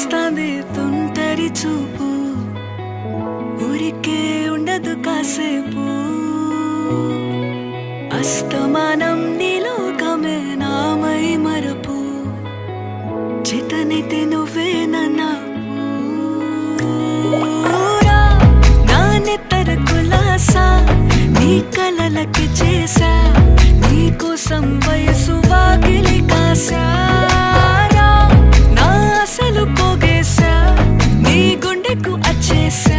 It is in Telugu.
చేస్తాంది తుంటరి చూపు ఊరికే ఉండదు కాసేపు అస్తమానం నీలోకమే నామై మరపు చేతనైతే నువ్వే నన్నా నా నెత్తర కులాసా నీ కలలకి చేసా నీ కోసం వయసు వాకిలి కాసా నా అసలు పోగేసా నీ గుండెకు అచ్చేసా